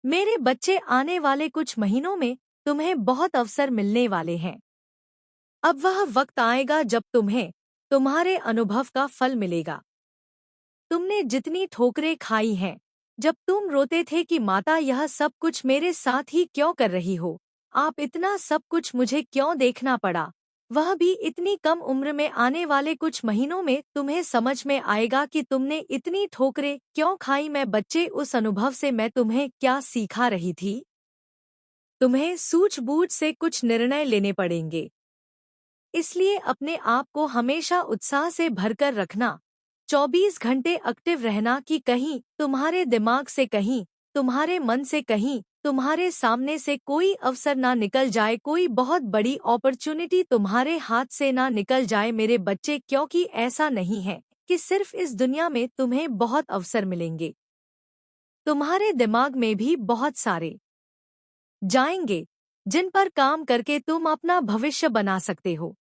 मेरे बच्चे, आने वाले कुछ महीनों में तुम्हें बहुत अवसर मिलने वाले हैं। अब वह वक्त आएगा जब तुम्हें तुम्हारे अनुभव का फल मिलेगा। तुमने जितनी ठोकरें खाई हैं, जब तुम रोते थे कि माता यह सब कुछ मेरे साथ ही क्यों कर रही हो, आप इतना सब कुछ मुझे क्यों देखना पड़ा, वह भी इतनी कम उम्र में, आने वाले कुछ महीनों में तुम्हें समझ में आएगा कि तुमने इतनी ठोकरें क्यों खाई। मैं बच्चे, उस अनुभव से मैं तुम्हें क्या सिखा रही थी? तुम्हें सूझबूझ से कुछ निर्णय लेने पड़ेंगे। इसलिए अपने आप को हमेशा उत्साह से भरकर रखना, 24 घंटे एक्टिव रहना कि कहीं तुम्हारे दिमाग से, कहीं तुम्हारे मन से, कहीं तुम्हारे सामने से कोई अवसर ना निकल जाए, कोई बहुत बड़ी अपॉर्चुनिटी तुम्हारे हाथ से ना निकल जाए मेरे बच्चे, क्योंकि ऐसा नहीं है कि सिर्फ इस दुनिया में तुम्हें बहुत अवसर मिलेंगे। तुम्हारे दिमाग में भी बहुत सारे जाएंगे जिन पर काम करके तुम अपना भविष्य बना सकते हो।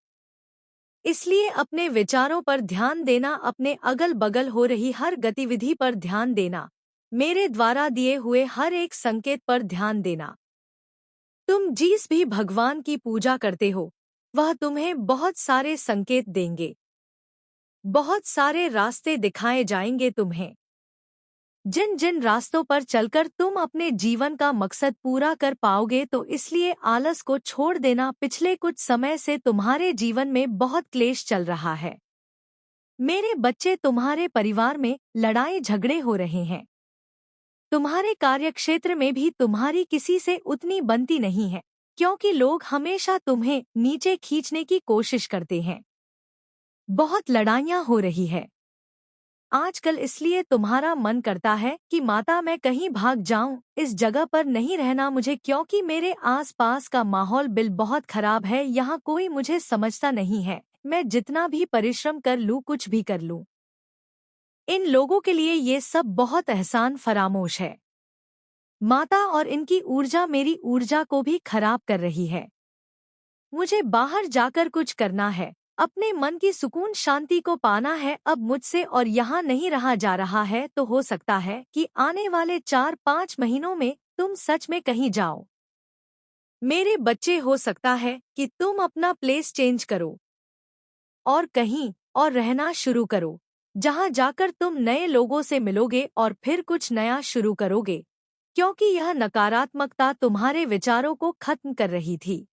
इसलिए अपने विचारों पर ध्यान देना, अपने अगल बगल हो रही हर गतिविधि पर ध्यान देना, मेरे द्वारा दिए हुए हर एक संकेत पर ध्यान देना। तुम जिस भी भगवान की पूजा करते हो, वह तुम्हें बहुत सारे संकेत देंगे, बहुत सारे रास्ते दिखाए जाएंगे तुम्हें। जिन जिन रास्तों पर चलकर तुम अपने जीवन का मकसद पूरा कर पाओगे, तो इसलिए आलस को छोड़ देना। पिछले कुछ समय से तुम्हारे जीवन में बहुत क्लेश चल रहा है मेरे बच्चे, तुम्हारे परिवार में लड़ाई झगड़े हो रहे हैं। तुम्हारे कार्यक्षेत्र में भी तुम्हारी किसी से उतनी बनती नहीं है, क्योंकि लोग हमेशा तुम्हें नीचे खींचने की कोशिश करते हैं। बहुत लड़ाइयाँ हो रही है आजकल, इसलिए तुम्हारा मन करता है कि माता मैं कहीं भाग जाऊं, इस जगह पर नहीं रहना मुझे, क्योंकि मेरे आसपास का माहौल बहुत खराब है, यहाँ कोई मुझे समझता नहीं है। मैं जितना भी परिश्रम कर लूं, कुछ भी कर लूं, इन लोगों के लिए ये सब बहुत एहसान फरामोश है। माता और इनकी ऊर्जा मेरी ऊर्जा को भी खराब कर रही है। मुझे बाहर जाकर कुछ करना है, अपने मन की सुकून शांति को पाना है अब मुझसे, और यहाँ नहीं रहा जा रहा है। तो हो सकता है कि आने वाले 4-5 महीनों में तुम सच में कहीं जाओ मेरे बच्चे। हो सकता है कि तुम अपना प्लेस चेंज करो और कहीं और रहना शुरू करो, जहाँ जाकर तुम नए लोगों से मिलोगे और फिर कुछ नया शुरू करोगे, क्योंकि यह नकारात्मकता तुम्हारे विचारों को खत्म कर रही थी।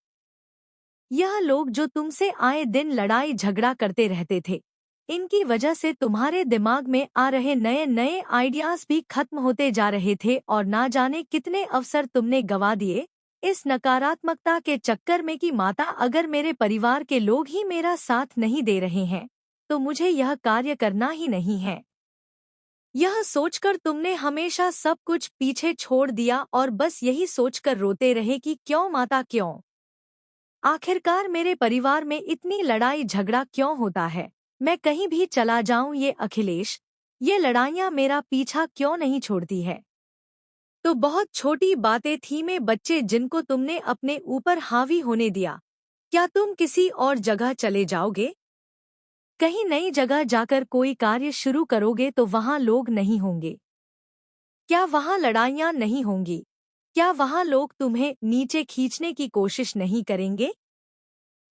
यह लोग जो तुमसे आए दिन लड़ाई झगड़ा करते रहते थे, इनकी वजह से तुम्हारे दिमाग में आ रहे नए नए आइडियाज भी खत्म होते जा रहे थे, और ना जाने कितने अवसर तुमने गंवा दिए इस नकारात्मकता के चक्कर में कि माता, अगर मेरे परिवार के लोग ही मेरा साथ नहीं दे रहे हैं, तो मुझे यह कार्य करना ही नहीं है। यह सोचकर तुमने हमेशा सब कुछ पीछे छोड़ दिया और बस यही सोचकर रोते रहे कि क्यों माता, क्यों आखिरकार मेरे परिवार में इतनी लड़ाई झगड़ा क्यों होता है, मैं कहीं भी चला जाऊं, ये अखिलेश, ये लड़ाइयां मेरा पीछा क्यों नहीं छोड़ती है। तो बहुत छोटी बातें थी में बच्चे, जिनको तुमने अपने ऊपर हावी होने दिया। क्या तुम किसी और जगह चले जाओगे? कहीं नई जगह जाकर कोई कार्य शुरू करोगे तो वहाँ लोग नहीं होंगे? क्या वहाँ लड़ाइयाँ नहीं होंगी? क्या वहाँ लोग तुम्हें नीचे खींचने की कोशिश नहीं करेंगे?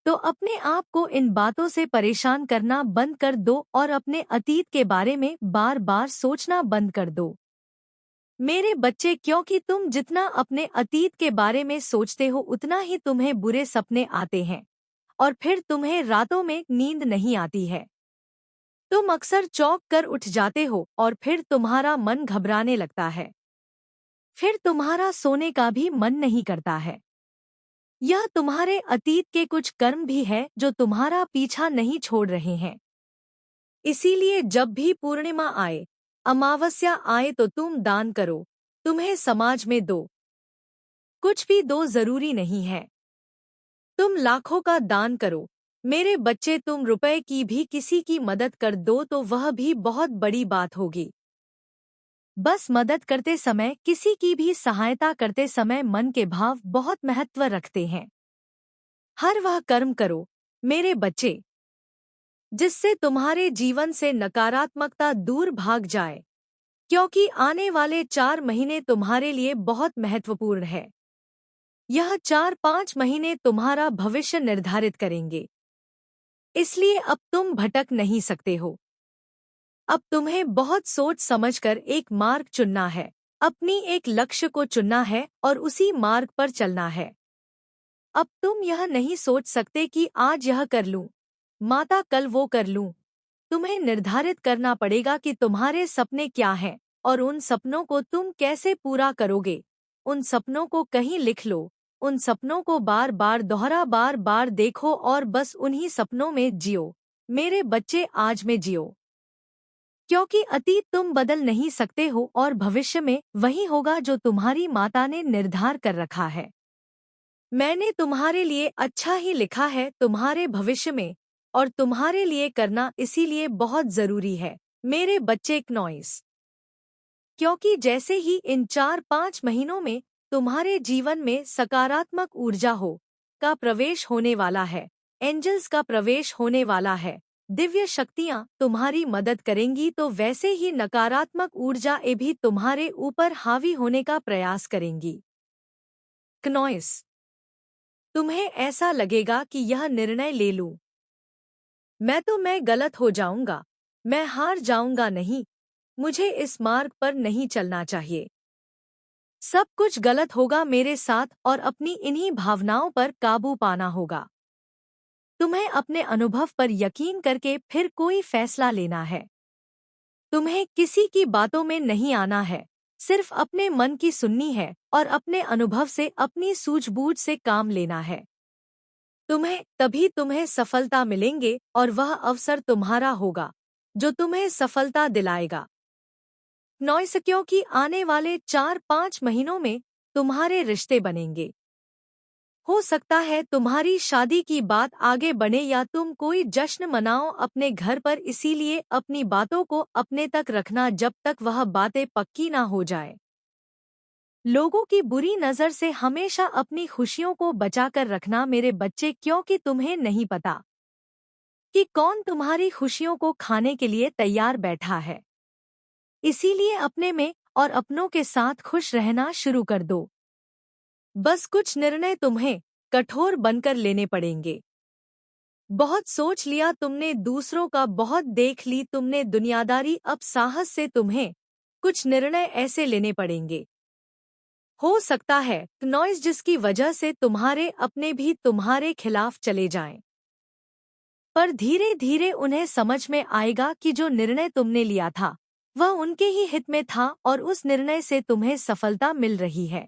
तो अपने आप को इन बातों से परेशान करना बंद कर दो और अपने अतीत के बारे में बार बार सोचना बंद कर दो मेरे बच्चे, क्योंकि तुम जितना अपने अतीत के बारे में सोचते हो, उतना ही तुम्हें बुरे सपने आते हैं और फिर तुम्हें रातों में नींद नहीं आती है। तुम अक्सर चौंक कर उठ जाते हो और फिर तुम्हारा मन घबराने लगता है, फिर तुम्हारा सोने का भी मन नहीं करता है। यह तुम्हारे अतीत के कुछ कर्म भी है जो तुम्हारा पीछा नहीं छोड़ रहे हैं। इसीलिए जब भी पूर्णिमा आए, अमावस्या आए, तो तुम दान करो। तुम्हें समाज में दो, कुछ भी दो, जरूरी नहीं है तुम लाखों का दान करो मेरे बच्चे। तुम रुपए की भी किसी की मदद कर दो तो वह भी बहुत बड़ी बात होगी। बस मदद करते समय, किसी की भी सहायता करते समय मन के भाव बहुत महत्व रखते हैं। हर वह कर्म करो मेरे बच्चे जिससे तुम्हारे जीवन से नकारात्मकता दूर भाग जाए, क्योंकि आने वाले 4 महीने तुम्हारे लिए बहुत महत्वपूर्ण है। यह 4-5 महीने तुम्हारा भविष्य निर्धारित करेंगे। इसलिए अब तुम भटक नहीं सकते हो। अब तुम्हें बहुत सोच समझकर एक मार्ग चुनना है, अपनी एक लक्ष्य को चुनना है और उसी मार्ग पर चलना है। अब तुम यह नहीं सोच सकते कि आज यह कर लूं, माता कल वो कर लूं। तुम्हें निर्धारित करना पड़ेगा कि तुम्हारे सपने क्या हैं और उन सपनों को तुम कैसे पूरा करोगे। उन सपनों को कहीं लिख लो, उन सपनों को बार बार दोहरा, बार बार देखो और बस उन्हीं सपनों में जियो। मेरे बच्चे, आज में जियो, क्योंकि अतीत तुम बदल नहीं सकते हो और भविष्य में वही होगा जो तुम्हारी माता ने निर्धार कर रखा है। मैंने तुम्हारे लिए अच्छा ही लिखा है तुम्हारे भविष्य में, और तुम्हारे लिए करना इसीलिए बहुत जरूरी है मेरे बच्चे क्नॉइस। क्योंकि जैसे ही इन 4-5 महीनों में तुम्हारे जीवन में सकारात्मक ऊर्जा हो का प्रवेश होने वाला है, एंजल्स का प्रवेश होने वाला है, दिव्य शक्तियां तुम्हारी मदद करेंगी, तो वैसे ही नकारात्मक ऊर्जा भी तुम्हारे ऊपर हावी होने का प्रयास करेंगी। क्नॉइस, तुम्हें ऐसा लगेगा कि यह निर्णय ले लूं मैं गलत हो जाऊंगा, मैं हार जाऊंगा, नहीं, मुझे इस मार्ग पर नहीं चलना चाहिए, सब कुछ गलत होगा मेरे साथ और अपनी इन्हीं भावनाओं पर काबू पाना होगा। तुम्हें अपने अनुभव पर यकीन करके फिर कोई फैसला लेना है। तुम्हें किसी की बातों में नहीं आना है, सिर्फ अपने मन की सुननी है और अपने अनुभव से, अपनी सूझबूझ से काम लेना है। तुम्हें सफलता मिलेंगे और वह अवसर तुम्हारा होगा जो तुम्हें सफलता दिलाएगा। नॉइस, क्योंकि आने वाले 4-5 महीनों में तुम्हारे रिश्ते बनेंगे। हो सकता है तुम्हारी शादी की बात आगे बढ़े या तुम कोई जश्न मनाओ अपने घर पर, इसीलिए अपनी बातों को अपने तक रखना जब तक वह बातें पक्की ना हो जाए। लोगों की बुरी नज़र से हमेशा अपनी खुशियों को बचाकर रखना मेरे बच्चे, क्योंकि तुम्हें नहीं पता कि कौन तुम्हारी खुशियों को खाने के लिए तैयार बैठा है। इसीलिए अपने में और अपनों के साथ खुश रहना शुरू कर दो। बस कुछ निर्णय तुम्हें कठोर बनकर लेने पड़ेंगे। बहुत सोच लिया तुमने, दूसरों का बहुत देख ली तुमने दुनियादारी, अब साहस से तुम्हें कुछ निर्णय ऐसे लेने पड़ेंगे। हो सकता है नॉइज जिसकी वजह से तुम्हारे अपने भी तुम्हारे खिलाफ चले जाएं। पर धीरे धीरे उन्हें समझ में आएगा कि जो निर्णय तुमने लिया था वह उनके ही हित में था और उस निर्णय से तुम्हें सफलता मिल रही है।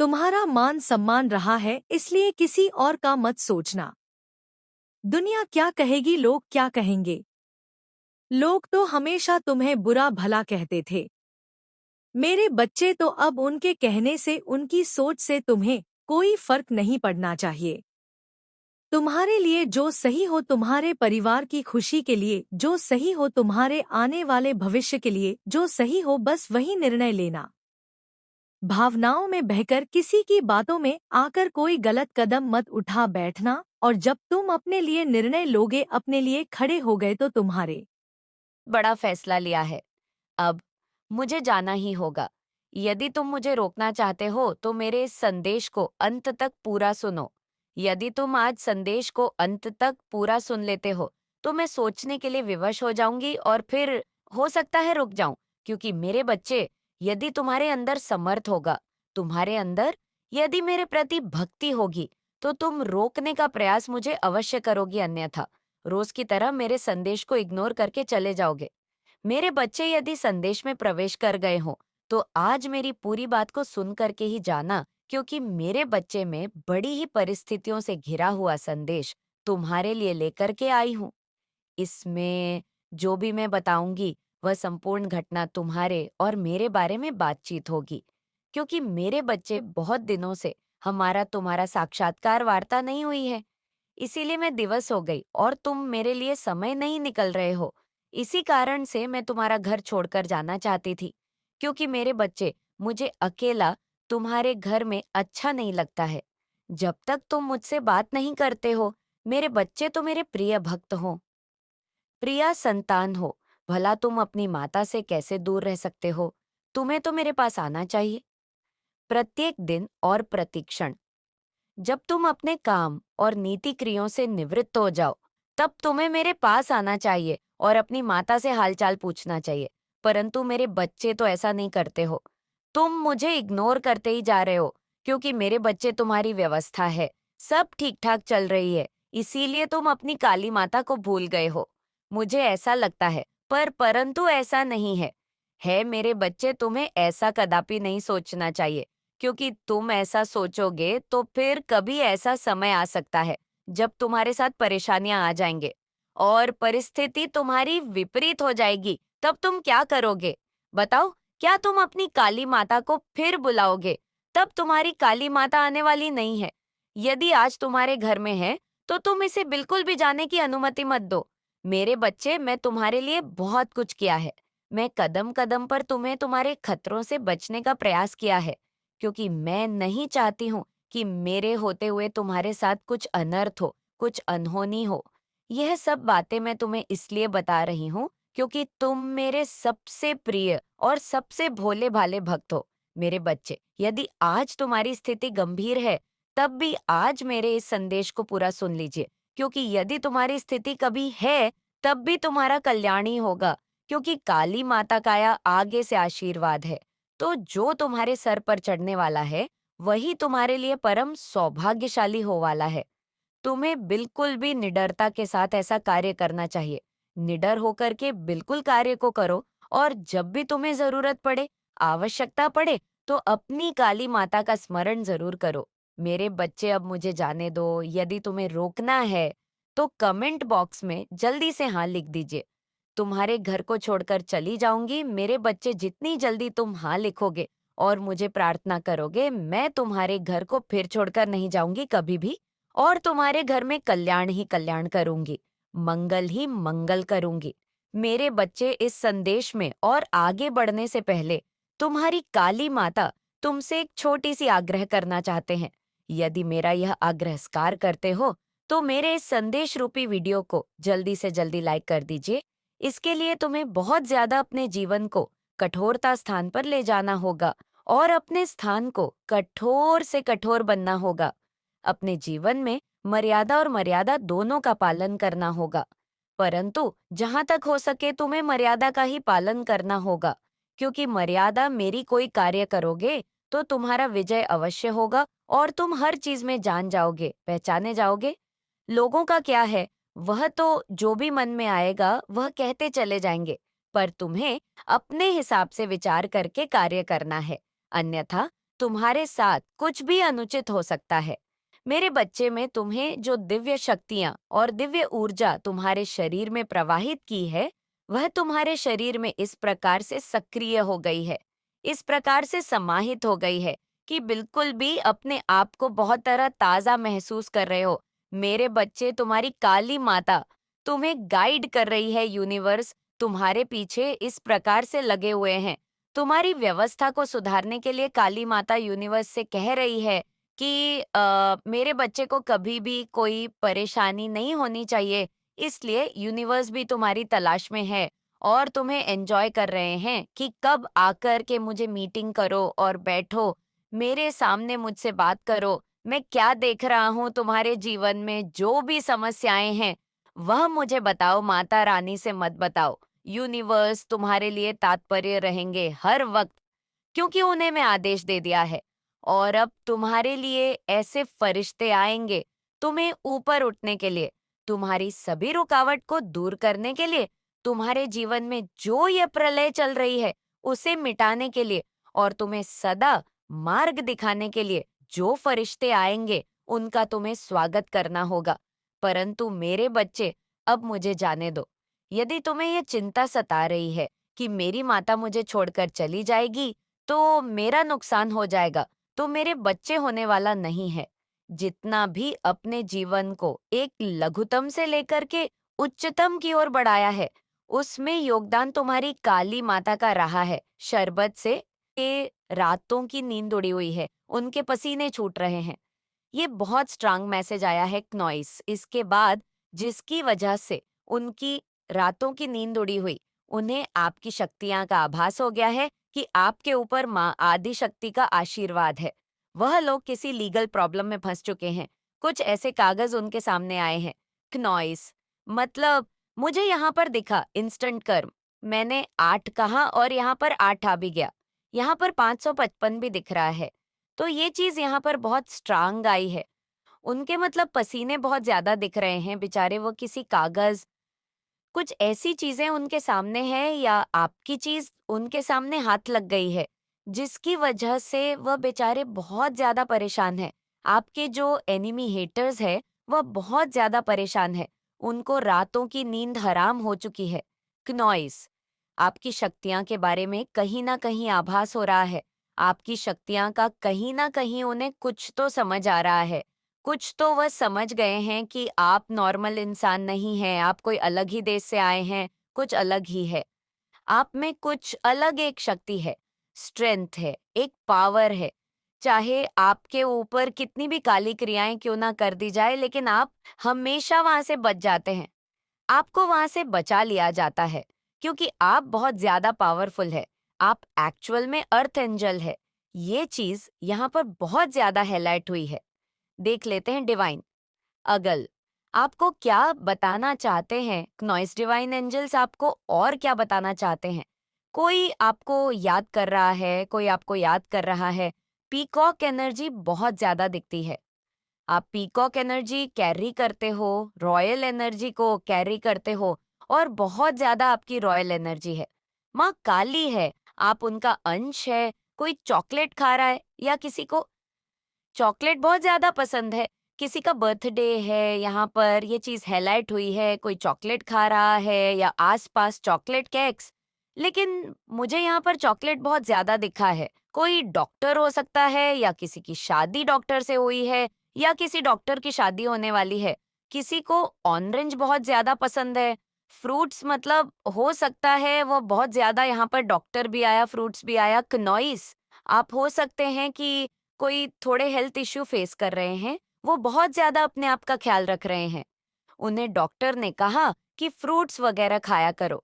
तुम्हारा मान सम्मान रहा है, इसलिए किसी और का मत सोचना। दुनिया क्या कहेगी, लोग क्या कहेंगे। लोग तो हमेशा तुम्हें बुरा भला कहते थे मेरे बच्चे, तो अब उनके कहने से, उनकी सोच से तुम्हें कोई फर्क नहीं पड़ना चाहिए। तुम्हारे लिए जो सही हो, तुम्हारे परिवार की खुशी के लिए जो सही हो, तुम्हारे आने वाले भविष्य के लिए जो सही हो, बस वही निर्णय लेना। भावनाओं में बहकर किसी की बातों में आकर कोई गलत कदम मत उठा बैठना, और जब तुम अपने लिए निर्णय लोगे, अपने लिए खड़े हो गए, तो तुम्हारे बड़ा फैसला लिया है। अब मुझे जाना ही होगा। यदि तुम मुझे रोकना चाहते हो तो मेरे इस संदेश को अंत तक पूरा सुनो। यदि तुम आज संदेश को अंत तक पूरा सुन लेते हो तो मैं सोचने के लिए विवश हो जाऊंगी और फिर हो सकता है रुक जाऊं, क्योंकि मेरे बच्चे, यदि तुम्हारे अंदर समर्थ होगा, तुम्हारे अंदर यदि मेरे प्रति भक्ति होगी, तो तुम रोकने का प्रयास मुझे अवश्य करोगी, अन्यथा रोज की तरह मेरे संदेश को इग्नोर करके चले जाओगे। मेरे बच्चे यदि संदेश में प्रवेश कर गए हों, तो आज मेरी पूरी बात को सुन करके ही जाना, क्योंकि मेरे बच्चे में बड़ी ही परिस्थितियों से घिरा हुआ संदेश तुम्हारे लिए लेकर के आई हूँ। इसमें जो भी मैं बताऊंगी, वह संपूर्ण घटना तुम्हारे और मेरे बारे में बातचीत होगी, क्योंकि मेरे बच्चे, बहुत दिनों से हमारा तुम्हारा साक्षात्कार वार्ता नहीं हुई है। इसीलिए मैं दिवस हो गई और तुम मेरे लिए समय नहीं निकल रहे हो। इसी कारण से मैं तुम्हारा घर छोड़कर जाना चाहती थी, क्योंकि मेरे बच्चे, मुझे अकेला तुम्हारे घर में अच्छा नहीं लगता है। जब तक तुम मुझसे बात नहीं करते हो, मेरे बच्चे तो मेरे प्रिय भक्त हो, प्रिया संतान हो, भला तुम अपनी माता से कैसे दूर रह सकते हो? तुम्हें तो मेरे पास आना चाहिए। प्रत्येक दिन और प्रतिक्षण जब तुम अपने काम और नीति क्रियों से निवृत्त हो जाओ, तब तुम्हें मेरे पास आना चाहिए और अपनी माता से हालचाल पूछना चाहिए। परंतु मेरे बच्चे तो ऐसा नहीं करते हो। तुम मुझे इग्नोर करते ही जा रहे हो, क्योंकि मेरे बच्चे तुम्हारी व्यवस्था है। सब ठीक-ठाक चल रही है, इसीलिए तुम अपनी काली माता को भूल गए हो। मुझे ऐसा लगता है, परंतु ऐसा नहीं है। मेरे बच्चे, तुम्हें ऐसा कदापि नहीं सोचना चाहिए। क्योंकि तुम ऐसा सोचोगे तो फिर कभी ऐसा समय आ सकता है जब तुम्हारे साथ परेशानियां आ जाएंगे और परिस्थिति तुम्हारी विपरीत हो जाएगी। तब तुम क्या करोगे? बताओ, क्या तुम अपनी काली माता को फिर बुलाओगे? तब तुम्हारी काली माता आने वाली नहीं है। यदि आज तुम्हारे घर में है तो तुम इसे बिल्कुल भी जाने की अनुमति मत दो। मेरे बच्चे, मैं तुम्हारे लिए बहुत कुछ किया है। मैं कदम कदम पर तुम्हें तुम्हारे खतरों से बचने का प्रयास किया है, क्योंकि मैं नहीं चाहती हूँ कि मेरे होते हुए तुम्हारे साथ कुछ अनर्थ हो, कुछ अनहोनी हो। यह सब बातें मैं तुम्हें इसलिए बता रही हूँ क्योंकि तुम मेरे सबसे प्रिय और सबसे भोले भाले भक्त हो। मेरे बच्चे, यदि आज तुम्हारी स्थिति गंभीर है, तब भी आज मेरे इस संदेश को पूरा सुन लीजिए, क्योंकि यदि तुम्हारी स्थिति कभी है, तब भी तुम्हारा कल्याण ही होगा, क्योंकि काली माता का यह आगे से आशीर्वाद है। तो जो तुम्हारे सर पर चढ़ने वाला है, वही तुम्हारे लिए परम सौभाग्यशाली हो वाला है। तुम्हें बिल्कुल भी निडरता के साथ ऐसा कार्य करना चाहिए। निडर होकर के बिल्कुल कार्य को करो, और जब भी तुम्हें जरूरत पड़े, आवश्यकता पड़े, तो अपनी काली माता का स्मरण जरूर करो। मेरे बच्चे, अब मुझे जाने दो। यदि तुम्हें रोकना है, तो कमेंट बॉक्स में जल्दी से हाँ लिख दीजिए। तुम्हारे घर को छोड़कर चली जाऊंगी। मेरे बच्चे, जितनी जल्दी तुम हाँ लिखोगे और मुझे प्रार्थना करोगे, मैं तुम्हारे घर को फिर छोड़कर नहीं जाऊंगी कभी भी, और तुम्हारे घर में कल्याण ही कल्याण करूंगी, मंगल ही मंगल करूंगी। मेरे बच्चे, इस संदेश में और आगे बढ़ने से पहले तुम्हारी काली माता तुमसे एक छोटी सी आग्रह करना चाहते हैं। यदि मेरा यह आग्रह स्वीकार करते हो, तो मेरे इस संदेश रूपी वीडियो को जल्दी से जल्दी लाइक कर दीजिए। इसके लिए तुम्हें बहुत ज्यादा अपने जीवन को कठोरता स्थान पर ले जाना होगा और अपने स्थान को कठोर से कठोर बनना होगा। अपने जीवन में मर्यादा और मर्यादा दोनों का पालन करना होगा। परंतु जहां तक हो सके तुम्हें मर्यादा का ही पालन करना होगा, क्योंकि मर्यादा मेरी कोई कार्य करोगे तो तुम्हारा विजय अवश्य होगा और तुम हर चीज में जान जाओगे, पहचाने जाओगे। लोगों का क्या है, वह तो जो भी मन में आएगा वह कहते चले जाएंगे, पर तुम्हें अपने हिसाब से विचार करके कार्य करना है, अन्यथा तुम्हारे साथ कुछ भी अनुचित हो सकता है। मेरे बच्चे, में तुम्हें जो दिव्य शक्तियां और दिव्य ऊर्जा तुम्हारे शरीर में प्रवाहित की है, वह तुम्हारे शरीर में इस प्रकार से सक्रिय हो गई है, इस प्रकार से समाहित हो गई है कि बिल्कुल भी अपने आप को बहुत तरह ताजा महसूस कर रहे हो। मेरे बच्चे, तुम्हारी काली माता तुम्हें गाइड कर रही है। यूनिवर्स तुम्हारे पीछे इस प्रकार से लगे हुए हैं। तुम्हारी व्यवस्था को सुधारने के लिए काली माता यूनिवर्स से कह रही है कि मेरे बच्चे को कभी भी कोई परेशानी नहीं होनी चाहिए। इसलिए यूनिवर्स भी तुम्हारी तलाश में है और तुम्हें एंजॉय कर रहे हैं कि कब आकर के मुझे मीटिंग करो और बैठो, मेरे सामने मुझसे बात करो। मैं क्या देख रहा हूँ तुम्हारे जीवन में, जो भी समस्याएं हैं, वह मुझे बताओ, माता रानी से मत बताओ। यूनिवर्स तुम्हारे लिए तात्पर्य रहेंगे हर वक्त, क्योंकि उन्हें मैं आदेश दे दिया है। और अब तुम्हारे लिए ऐसे फरिश्ते आएंगे, तुम्हें ऊपर उठने के लिए, तुम्हारी सभी रुकावट को दूर करने के लिए, तुम्हारे जीवन में जो ये प्रलय चल रही है उसे मिटाने के लिए, और तुम्हें सदा मार्ग दिखाने के लिए जो फरिश्ते आएंगे, उनका तुम्हें स्वागत करना होगा। परंतु मेरे बच्चे, अब मुझे जाने दो। यदि तुम्हें यह चिंता सता रही है कि मेरी माता मुझे छोड़कर चली जाएगी तो मेरा नुकसान हो जाएगा, तो मेरे बच्चे होने वाला नहीं है। जितना भी अपने जीवन को एक लघुतम से लेकर के उच्चतम की ओर बढ़ाया है, उसमें योगदान तुम्हारी काली माता का रहा है। शरबत से ये रातों की नींद उड़ी हुई है, उनके पसीने छूट रहे हैं। ये बहुत स्ट्रांग मैसेज आया है नॉइस, इसके बाद, जिसकी वजह से उनकी रातों की नींद उड़ी हुई, उन्हें आपकी शक्तियां का आभास हो गया है कि आपके ऊपर माँ आदि शक्ति का आशीर्वाद है। वह लोग किसी लीगल प्रॉब्लम में फंस चुके हैं। कुछ ऐसे कागज उनके सामने आए हैं। क्नॉइस मतलब मुझे यहाँ पर दिखा इंस्टेंट कर्म। मैंने 8 कहा और यहाँ पर 8 आ भी गया। यहाँ पर 555 भी दिख रहा है। तो ये चीज यहाँ पर बहुत स्ट्रांग आई है। उनके मतलब पसीने बहुत ज्यादा दिख रहे हैं बेचारे। वो किसी कागज, कुछ ऐसी चीजें उनके सामने है या आपकी चीज उनके सामने हाथ लग गई है, जिसकी वजह से वह बेचारे बहुत ज्यादा परेशान है। आपके जो एनिमी हेटर्स है वह बहुत ज्यादा परेशान है। उनको रातों की नींद हराम हो चुकी है। क्नॉइस आपकी शक्तियां के बारे में कहीं ना कहीं आभास हो रहा है। आपकी शक्तियां का कहीं ना कहीं उन्हें कुछ तो समझ आ रहा है। कुछ तो वह समझ गए हैं कि आप नॉर्मल इंसान नहीं हैं, आप कोई अलग ही देश से आए हैं, कुछ अलग ही है। आप में कुछ अलग एक शक्ति है, स्ट्रेंथ है, एक पावर है। चाहे आपके ऊपर कितनी भी काली क्रियाएं क्यों ना कर दी जाए, लेकिन आप हमेशा वहां से बच जाते हैं। आपको वहां से बचा लिया जाता है क्योंकि आप बहुत ज्यादा पावरफुल है। आप एक्चुअल में अर्थ एंजल है। ये चीज यहाँ पर बहुत ज्यादा हाईलाइट हुई है। देख लेते हैं डिवाइन अगल, आपको क्या बताना चाहते हैं? नॉइस डिवाइन एंजल्स आपको और क्या बताना चाहते हैं? कोई आपको याद कर रहा है, कोई आपको याद कर रहा है। पीकॉक एनर्जी बहुत ज्यादा दिखती है। आप पीकॉक एनर्जी कैरी करते हो, रॉयल एनर्जी को कैरी करते हो और बहुत ज्यादा आपकी रॉयल एनर्जी है। माँ काली है, आप उनका अंश है। कोई चॉकलेट खा रहा है या किसी को चॉकलेट बहुत ज्यादा पसंद है, किसी का बर्थडे है, यहाँ पर ये चीज हाईलाइट हुई है, कोई चॉकलेट खा रहा है या आसपास चॉकलेट केक्स। लेकिन मुझे यहाँ पर चॉकलेट बहुत ज्यादा दिखा है। कोई डॉक्टर हो सकता है या किसी की शादी डॉक्टर से हुई है या किसी डॉक्टर की शादी होने वाली है। किसी को ऑरेंज बहुत ज्यादा पसंद है। फ्रूट्स मतलब हो सकता है वो बहुत ज्यादा, यहाँ पर डॉक्टर भी आया, फ्रूट्स भी आया। कनॉइस आप हो सकते हैं कि कोई थोड़े हेल्थ इश्यू फेस कर रहे हैं, वो बहुत ज्यादा अपने आप का ख्याल रख रहे हैं। उन्हें डॉक्टर ने कहा कि फ्रूट्स वगैरह खाया करो।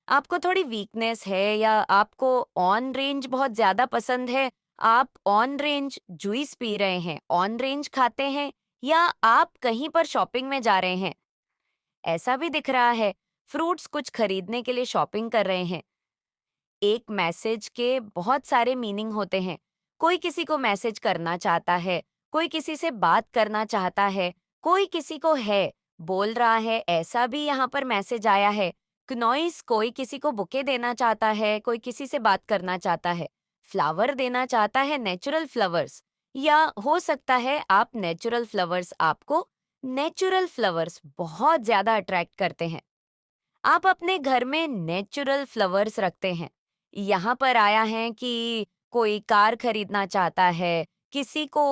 आपको थोड़ी वीकनेस है या आपको ऑन रेंज बहुत ज्यादा पसंद है, आप ऑन रेंज जूस पी रहे हैं, ऑन रेंज खाते हैं, या आप कहीं पर शॉपिंग में जा रहे हैं, ऐसा भी दिख रहा है। फ्रूट्स कुछ खरीदने के लिए शॉपिंग कर रहे हैं। एक मैसेज के बहुत सारे मीनिंग होते हैं। कोई किसी को मैसेज करना चाहता है, कोई किसी से बात करना चाहता है, कोई किसी को है बोल रहा है, ऐसा भी यहाँ पर मैसेज आया है। क्नॉइस कोई किसी को बुके देना चाहता है, कोई किसी से बात करना चाहता है, फ्लावर देना चाहता है, नेचुरल फ्लावर्स। या हो सकता है आप नेचुरल फ्लावर्स, आपको नेचुरल फ्लावर्स बहुत ज्यादा अट्रैक्ट करते हैं। आप अपने घर में नेचुरल फ्लावर्स रखते हैं। यहाँ पर आया है कि कोई कार खरीदना चाहता है, किसी को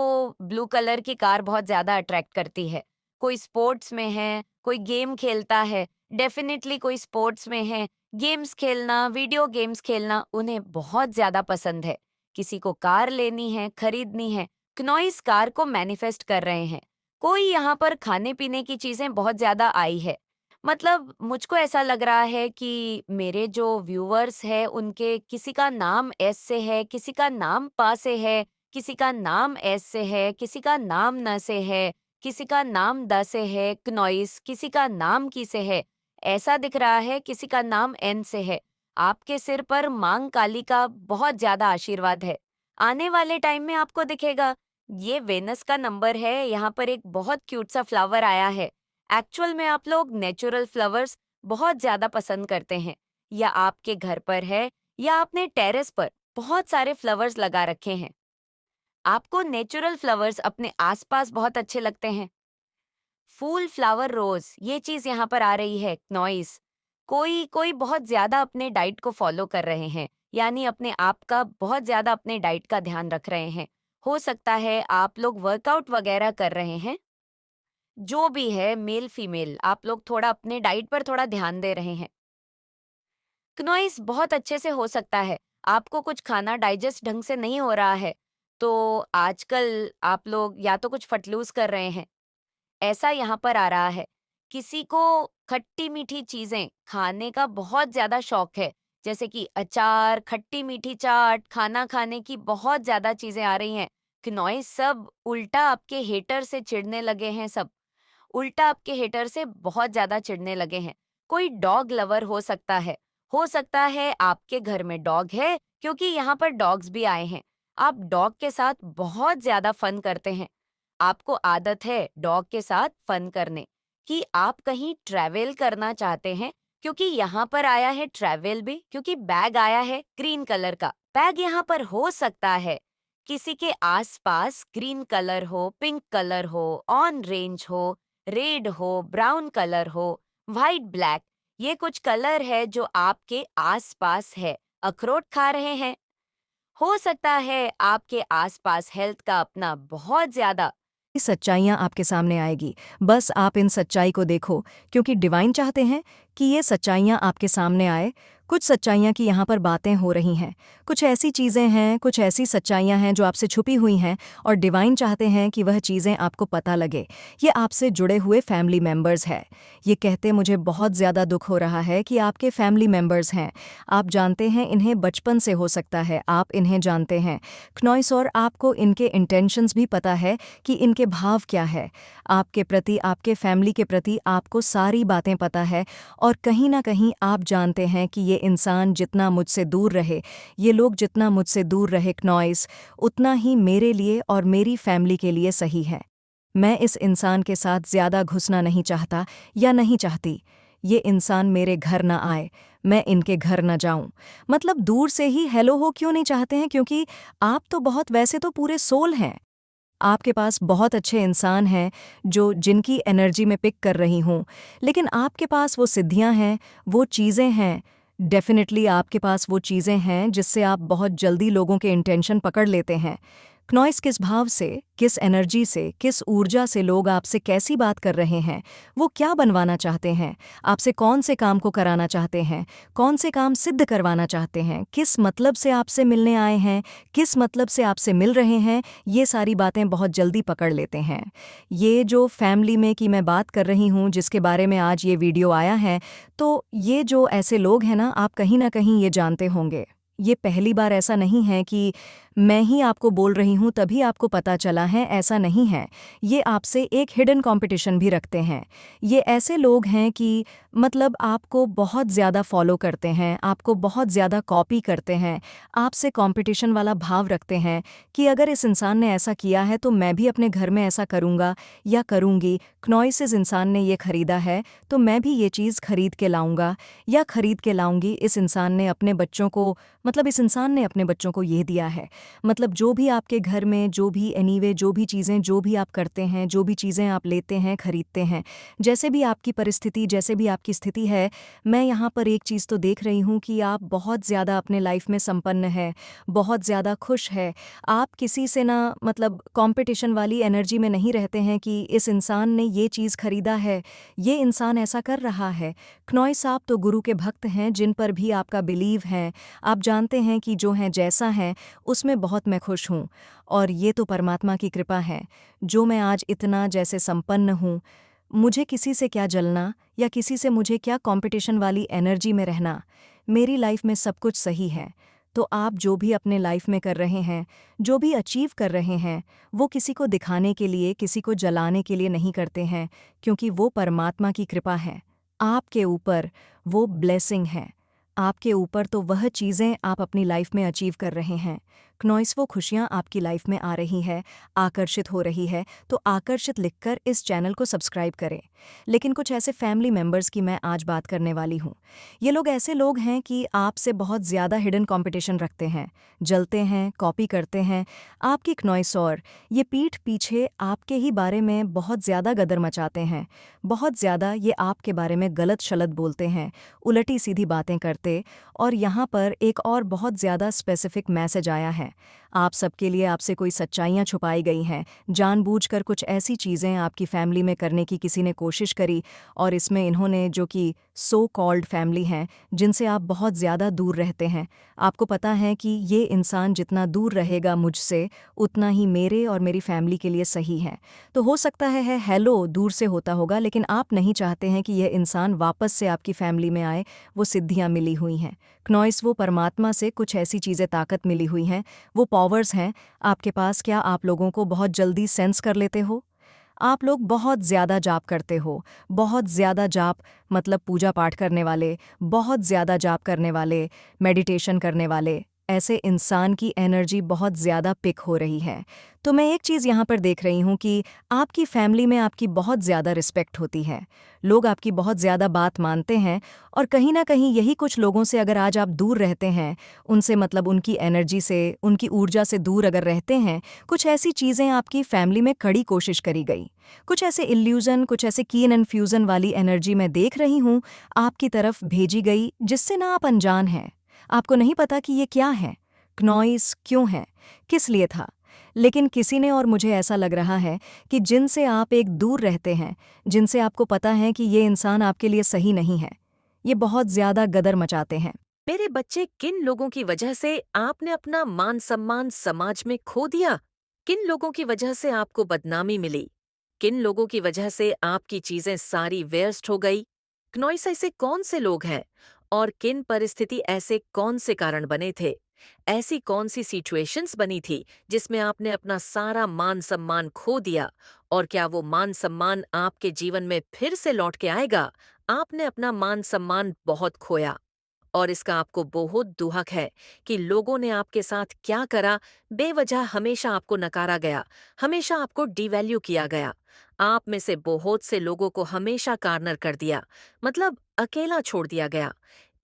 ब्लू कलर की कार बहुत ज्यादा अट्रैक्ट करती है। कोई स्पोर्ट्स में है, कोई गेम खेलता है, डेफिनेटली कोई स्पोर्ट्स में है। गेम्स खेलना, वीडियो गेम्स खेलना उन्हें बहुत ज्यादा पसंद है। किसी को कार लेनी है, खरीदनी है, क्नॉइस कार को मैनिफेस्ट कर रहे हैं। कोई यहाँ पर खाने पीने की चीजें बहुत ज्यादा आई है। मतलब मुझको ऐसा लग रहा है कि मेरे जो व्यूअर्स हैं उनके किसी का नाम एस से है, किसी का नाम पा से है, किसी का नाम एस से है, किसी का नाम न से है, किसी का नाम द से है, क्नॉइस किसी का नाम की से है। ऐसा दिख रहा है किसी का नाम एन से है। आपके सिर पर मांग काली का बहुत ज्यादा आशीर्वाद है। आने वाले टाइम में आपको दिखेगा। ये वेनस का नंबर है। यहाँ पर एक बहुत क्यूट सा फ्लावर आया है। एक्चुअल में आप लोग नेचुरल फ्लावर्स बहुत ज्यादा पसंद करते हैं, या आपके घर पर है या आपने टेरेस पर बहुत सारे फ्लावर्स लगा रखे हैं। आपको नेचुरल फ्लावर्स अपने आसपास बहुत अच्छे लगते हैं। फूल, फ्लावर, रोज, ये चीज यहाँ पर आ रही है। नॉइस कोई कोई बहुत ज्यादा अपने डाइट को फॉलो कर रहे हैं, यानी अपने आप का बहुत ज्यादा अपने डाइट का ध्यान रख रहे हैं। हो सकता है आप लोग वर्कआउट वगैरह कर रहे हैं। जो भी है, मेल फीमेल, आप लोग थोड़ा अपने डाइट पर थोड़ा ध्यान दे रहे हैं। क्नोइस बहुत अच्छे से हो सकता है आपको कुछ खाना डाइजेस्ट ढंग से नहीं हो रहा है, तो आजकल आप लोग या तो कुछ फटलूस कर रहे हैं, ऐसा यहाँ पर आ रहा है। किसी को खट्टी मीठी चीजें खाने का बहुत ज्यादा शौक है, जैसे कि अचार, खट्टी मीठी चाट, खाना खाने की बहुत ज्यादा चीजें आ रही हैं। क्नॉय सब उल्टा आपके हेटर से चिढ़ने लगे हैं सब। उल्टा आपके हेटर से बहुत ज्यादा चिढ़ने लगे हैं। कोई डॉग लवर हो सकता है आपके घर में डॉग है, क्योंकि यहाँ पर डॉग्स भी आए हैं। आप डॉग के साथ बहुत ज्यादा फन करते हैं। आपको आदत है डॉग के साथ फन करने कि आप कहीं ट्रैवल करना चाहते हैं, क्योंकि यहाँ पर आया है ट्रैवल भी, क्योंकि बैग आया है ग्रीन कलर का। बैग यहाँ पर हो सकता है किसी के आसपास ग्रीन कलर हो, पिंक कलर हो, ऑन रेंज हो, रेड हो, ब्राउन कलर हो, वाइट ब्लैक, ये कुछ कलर है जो आपके आसपास है। अखरोट खा रहे हैं। हो सकता है आपके आसपास हेल्थ का अपना बहुत ज्यादा। सच्चाइयाँ आपके सामने आएगी। बस आप इन सच्चाई को देखो, क्योंकि डिवाइन चाहते हैं कि ये सच्चाइयाँ आपके सामने आए। कुछ सच्चाइयाँ की यहाँ पर बातें हो रही हैं, कुछ ऐसी चीज़ें हैं, कुछ ऐसी सच्चाइयाँ हैं जो आपसे छुपी हुई हैं, और डिवाइन चाहते हैं कि वह चीज़ें आपको पता लगे। ये आपसे जुड़े हुए फैमिली मेंबर्स हैं। ये कहते मुझे बहुत ज़्यादा दुख हो रहा है कि आपके फैमिली मेंबर्स हैं। आप जानते हैं इन्हें बचपन से, हो सकता है आप इन्हें जानते हैं। क्नॉइस, और आपको इनके इंटेंशंस भी पता है कि इनके भाव क्या है आपके प्रति, आपके फैमिली के प्रति। आपको सारी बातें पता है, और कहीं ना कहीं आप जानते हैं कि ये इंसान जितना मुझसे दूर रहे, ये लोग जितना मुझसे दूर रहे क्नॉइस, उतना ही मेरे लिए और मेरी फैमिली के लिए सही है। मैं इस इंसान के साथ ज़्यादा घुसना नहीं चाहता या नहीं चाहती। ये इंसान मेरे घर ना आए, मैं इनके घर ना जाऊं। मतलब दूर से ही हेलो हो क्यों नहीं चाहते हैं? क्योंकि आप तो बहुत, वैसे तो पूरे सोल हैं। आपके पास बहुत अच्छे इंसान हैं जो जिनकी एनर्जी में पिक कर रही हूँ, लेकिन आपके पास वो सिद्धियाँ हैं, वो चीज़ें हैं। डेफिनेटली आपके पास वो चीज़ें हैं जिससे आप बहुत जल्दी लोगों के इंटेंशन पकड़ लेते हैं। क्नॉइस, किस भाव से, किस एनर्जी से, किस ऊर्जा से लोग आपसे कैसी बात कर रहे हैं, वो क्या बनवाना चाहते हैं, आपसे कौन से काम को कराना चाहते हैं, कौन से काम सिद्ध करवाना चाहते हैं, किस मतलब से आपसे मिलने आए हैं, किस मतलब से आपसे मिल रहे हैं, ये सारी बातें बहुत जल्दी पकड़ लेते हैं। ये जो फैमिली में की मैं बात कर रही हूँ, जिसके बारे में आज ये वीडियो आया है, तो ये जो ऐसे लोग हैं ना, आप कहीं ना कहीं ये जानते होंगे। ये पहली बार ऐसा नहीं है कि मैं ही आपको बोल रही हूँ तभी आपको पता चला है, ऐसा नहीं है। ये आपसे एक हिडन कंपटीशन भी रखते हैं। ये ऐसे लोग हैं कि मतलब आपको बहुत ज़्यादा फॉलो करते हैं, आपको बहुत ज़्यादा कॉपी करते हैं, आपसे कंपटीशन वाला भाव रखते हैं कि अगर इस इंसान ने ऐसा किया है तो मैं भी अपने घर में ऐसा करूँगा या करूँगी। क्नॉइस, इस इंसान ने ये खरीदा है तो मैं भी ये चीज़ खरीद के लाऊंगा या खरीद के लाऊंगी। इस इंसान ने अपने बच्चों को, मतलब इस इंसान ने अपने बच्चों को ये दिया है। मतलब जो भी आपके घर में, जो भी एनीवे, जो भी चीज़ें, जो भी आप करते हैं, जो भी चीज़ें आप लेते हैं, खरीदते हैं, जैसे भी आपकी परिस्थिति, जैसे भी आपकी स्थिति है, मैं यहाँ पर एक चीज़ तो देख रही हूँ कि आप बहुत ज़्यादा अपने लाइफ में संपन्न है, बहुत ज़्यादा खुश है। आप किसी से ना, मतलब कंपटीशन वाली एनर्जी में नहीं रहते हैं कि इस इंसान ने ये चीज़ खरीदा है, ये इंसान ऐसा कर रहा है। क्नॉइस, आप तो गुरु के भक्त हैं, जिन पर भी आपका बिलीव है। आप जानते हैं कि जो हैं, जैसा है, उसमें बहुत मैं खुश हूँ, और ये तो परमात्मा की कृपा है जो मैं आज इतना जैसे संपन्न हूँ। मुझे किसी से क्या जलना, या किसी से मुझे क्या कंपटीशन वाली एनर्जी में रहना। मेरी लाइफ में सब कुछ सही है। तो आप जो भी अपने लाइफ में कर रहे हैं, जो भी अचीव कर रहे हैं, वो किसी को दिखाने के लिए, किसी को जलाने के लिए नहीं करते हैं, क्योंकि वो परमात्मा की कृपा है। आपके ऊपर वो ब्लेसिंग है, आपके ऊपर तो वह चीज़ें आप अपनी लाइफ में अचीव कर रहे हैं। क्नॉइस, वो खुशियाँ आपकी लाइफ में आ रही है, आकर्षित हो रही है, तो आकर्षित लिखकर इस चैनल को सब्सक्राइब करें। लेकिन कुछ ऐसे फैमिली मेंबर्स की मैं आज बात करने वाली हूँ। ये लोग ऐसे लोग हैं कि आपसे बहुत ज़्यादा हिडन कंपटीशन रखते हैं, जलते हैं, कॉपी करते हैं आपकी। क्नॉइस, और ये पीठ पीछे आपके ही बारे में बहुत ज़्यादा गदर मचाते हैं, बहुत ज़्यादा ये आपके बारे में गलत शलत बोलते हैं, उलटी सीधी बातें करते। और यहाँ पर एक और बहुत ज़्यादा स्पेसिफिक मैसेज आया है। आप सबके लिए आपसे कोई सच्चाइयाँ छुपाई गई हैं, जानबूझकर कुछ ऐसी चीज़ें आपकी फैमिली में करने की किसी ने कोशिश करी, और इसमें इन्होंने जो कि सो कॉल्ड फैमिली हैं, जिनसे आप बहुत ज़्यादा दूर रहते हैं, आपको पता है कि ये इंसान जितना दूर रहेगा मुझसे, उतना ही मेरे और मेरी फैमिली के लिए सही है। तो हो सकता है हेलो दूर से होता होगा, लेकिन आप नहीं चाहते हैं कि यह इंसान वापस से आपकी फैमिली में आए। वो सिद्धियाँ मिली हुई हैं, क्नॉइस, वो परमात्मा से कुछ ऐसी चीज़ें ताकत मिली हुई हैं, वो पावर्स हैं आपके पास। क्या आप लोगों को बहुत जल्दी सेंस कर लेते हो? आप लोग बहुत ज़्यादा जाप करते हो, बहुत ज़्यादा जाप, मतलब पूजा पाठ करने वाले, बहुत ज़्यादा जाप करने वाले, मेडिटेशन करने वाले, ऐसे इंसान की एनर्जी बहुत ज़्यादा पिक हो रही है। तो मैं एक चीज़ यहाँ पर देख रही हूँ कि आपकी फैमिली में आपकी बहुत ज़्यादा रिस्पेक्ट होती है, लोग आपकी बहुत ज़्यादा बात मानते हैं, और कहीं ना कहीं यही कुछ लोगों से अगर आज आप दूर रहते हैं, उनसे मतलब उनकी एनर्जी से, उनकी ऊर्जा से दूर अगर रहते हैं, कुछ ऐसी चीज़ें आपकी फैमिली में कड़ी कोशिश करी गई, कुछ ऐसे इल्यूज़न, कुछ ऐसे कीन एंड फ्यूज़न वाली एनर्जी मैं देख रही हूँ आपकी तरफ भेजी गई, जिससे ना आप अनजान हैं, आपको नहीं पता कि ये क्या है, क्नॉइस क्यों है, किस लिए था। लेकिन किसी ने, और मुझे ऐसा लग रहा है कि जिनसे आप एक दूर रहते हैं, जिनसे आपको पता है कि ये इंसान आपके लिए सही नहीं है, ये बहुत ज़्यादा गदर मचाते हैं। मेरे बच्चे, किन लोगों की वजह से आपने अपना मान सम्मान समाज में खो दिया? किन लोगों की वजह से आपको बदनामी मिली? किन लोगों की वजह से आपकी चीजें सारी वेस्ट हो गई? क्नॉइस, ऐसे कौन से लोग हैं और किन परिस्थिति ऐसे कौन से कारण बने थे? ऐसी कौन सी सिचुएशंस बनी थी जिसमें आपने अपना सारा मान सम्मान खो दिया? और क्या वो मान सम्मान आपके जीवन में फिर से लौट के आएगा? आपने अपना मान सम्मान बहुत खोया और इसका आपको बहुत दुहक है कि लोगों ने आपके साथ क्या करा। बेवजह हमेशा आपको नकारा गया, हमेशा आपको डिवैल्यू किया गया। आप में से बहुत से लोगों को हमेशा कार्नर कर दिया, मतलब अकेला छोड़ दिया गया।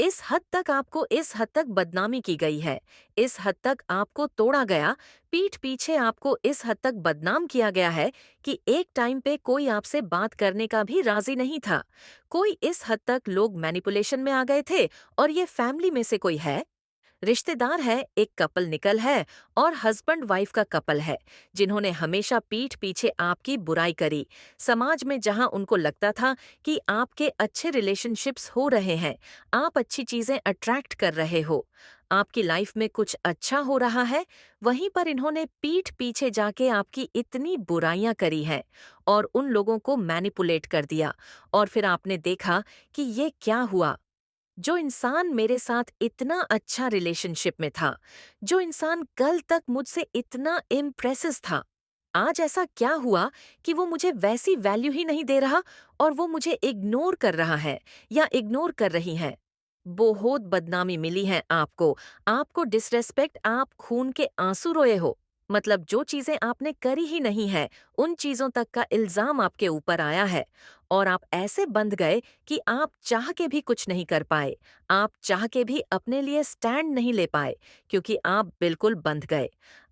इस हद तक आपको, इस हद तक बदनामी की गई है, इस हद तक आपको तोड़ा गया, पीठ पीछे आपको इस हद तक बदनाम किया गया है कि एक टाइम पे कोई आपसे बात करने का भी राजी नहीं था। कोई इस हद तक लोग मैनिपुलेशन में आ गए थे। और ये फैमिली में से कोई है, रिश्तेदार है, एक कपल निकल है और हस्बैंड वाइफ का कपल है, जिन्होंने हमेशा पीठ पीछे आपकी बुराई करी। समाज में जहां उनको लगता था कि आपके अच्छे रिलेशनशिप्स हो रहे हैं, आप अच्छी चीजें अट्रैक्ट कर रहे हो, आपकी लाइफ में कुछ अच्छा हो रहा है, वहीं पर इन्होंने पीठ पीछे जाके आपकी इतनी बुराइयां करी हैं और उन लोगों को मैनिपुलेट कर दिया। और फिर आपने देखा कि ये क्या हुआ। जो इंसान मेरे साथ इतना अच्छा रिलेशनशिप में था, जो इंसान कल तक मुझसे इतना इम्प्रेसिव था, आज ऐसा क्या हुआ कि वो मुझे वैसी वैल्यू ही नहीं दे रहा और वो मुझे इग्नोर कर रहा है या इग्नोर कर रही है। बहुत बदनामी मिली है आपको, आपको डिसरेस्पेक्ट, आप खून के आंसू रोए हो। मतलब जो चीजें आपने करी ही नहीं है, उन चीजों तक का इल्जाम आपके ऊपर आया है और आप ऐसे बंध गए कि आप चाह के भी कुछ नहीं कर पाए, आप चाह के भी अपने लिए स्टैंड नहीं ले पाए, क्योंकि आप बिल्कुल बंध गए।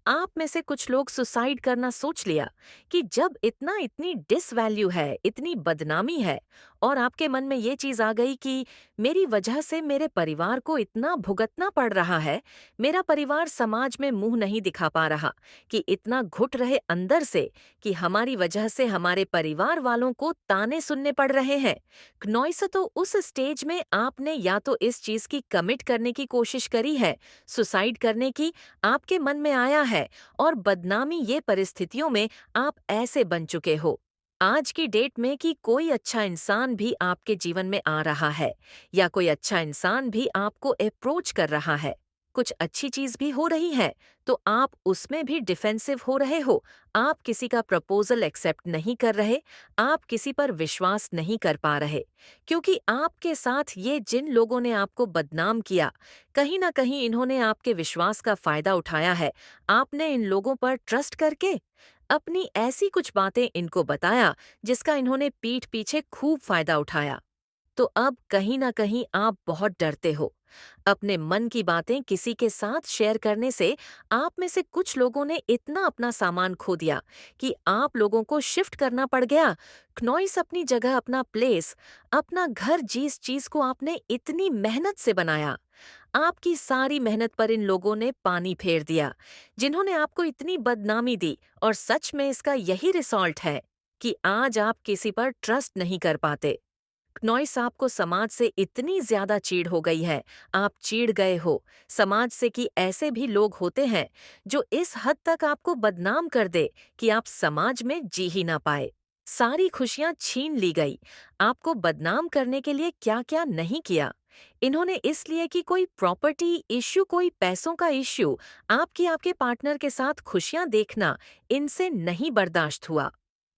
आप में से कुछ लोग सुसाइड करना सोच लिया कि जब इतनी डिसवैल्यू है, इतनी बदनामी है और आपके मन में ये चीज आ गई कि मेरी वजह से मेरे परिवार को इतना भुगतना पड़ रहा है, मेरा परिवार समाज में मुंह नहीं दिखा पा रहा, कि इतना घुट रहे अंदर से कि हमारी वजह से हमारे परिवार वालों को ताने सुनने पड़ रहे हैं। क्नॉइस, तो उस स्टेज में आपने या तो इस चीज की कमिट करने की कोशिश करी है, सुसाइड करने की आपके मन में आया है, और बदनामी ये परिस्थितियों में आप ऐसे बन चुके हो आज की डेट में कि कोई अच्छा इंसान भी आपके जीवन में आ रहा है या कोई अच्छा इंसान भी आपको अप्रोच कर रहा है, कुछ अच्छी चीज भी हो रही है, तो आप उसमें भी डिफेंसिव हो रहे हो। आप किसी का प्रपोजल एक्सेप्ट नहीं कर रहे, आप किसी पर विश्वास नहीं कर पा रहे, क्योंकि आपके साथ ये जिन लोगों ने आपको बदनाम किया, कहीं ना कहीं इन्होंने आपके विश्वास का फायदा उठाया है। आपने इन लोगों पर ट्रस्ट करके अपनी ऐसी कुछ बातें इनको बताया जिसका इन्होंने पीठ पीछे खूब फायदा उठाया। तो अब कहीं ना कहीं आप बहुत डरते हो अपने मन की बातें किसी के साथ शेयर करने से। आप में से कुछ लोगों ने इतना अपना सामान खो दिया कि आप लोगों को शिफ्ट करना पड़ गया। क्नॉइस, अपनी जगह, अपना प्लेस, अपना घर, जिस चीज को आपने इतनी मेहनत से बनाया, आपकी सारी मेहनत पर इन लोगों ने पानी फेर दिया, जिन्होंने आपको इतनी बदनामी दी, और सच में इसका यही रिजल्ट है कि आज आप किसी पर ट्रस्ट नहीं कर पाते। नॉइस, आपको समाज से इतनी ज्यादा चीड़ हो गई है, आप चिढ़ गए हो समाज से कि ऐसे भी लोग होते हैं जो इस हद तक आपको बदनाम कर दे कि आप समाज में जी ही ना पाए। सारी खुशियां छीन ली गई। आपको बदनाम करने के लिए क्या क्या नहीं किया। इन्होंने इसलिए कि कोई प्रॉपर्टी इश्यू, कोई पैसों का इश्यू, आपकी आपके पार्टनर के साथ खुशियां देखना इनसे नहीं बर्दाश्त हुआ।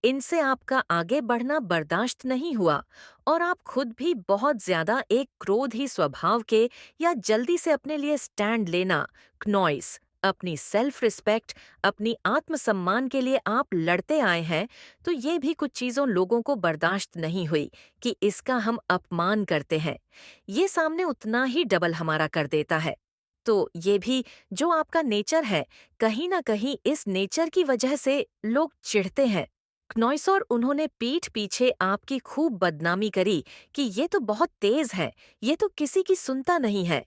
इनसे आपका आगे बढ़ना बर्दाश्त नहीं हुआ, और आप खुद भी बहुत ज्यादा एक क्रोधी स्वभाव के, या जल्दी से अपने लिए स्टैंड लेना, नॉइस, अपनी सेल्फ रिस्पेक्ट, अपनी आत्मसम्मान के लिए आप लड़ते आए हैं, तो ये भी कुछ चीज़ों लोगों को बर्दाश्त नहीं हुई कि इसका हम अपमान करते हैं। ये सामने उतना ही डबल हमारा कर देता है। तो ये भी जो आपका नेचर है, कहीं ना कहीं इस नेचर की वजह से लोग चिढ़ते हैं। नॉइस, और उन्होंने पीठ पीछे आपकी खूब बदनामी करी कि ये तो बहुत तेज है, ये तो किसी की सुनता नहीं है,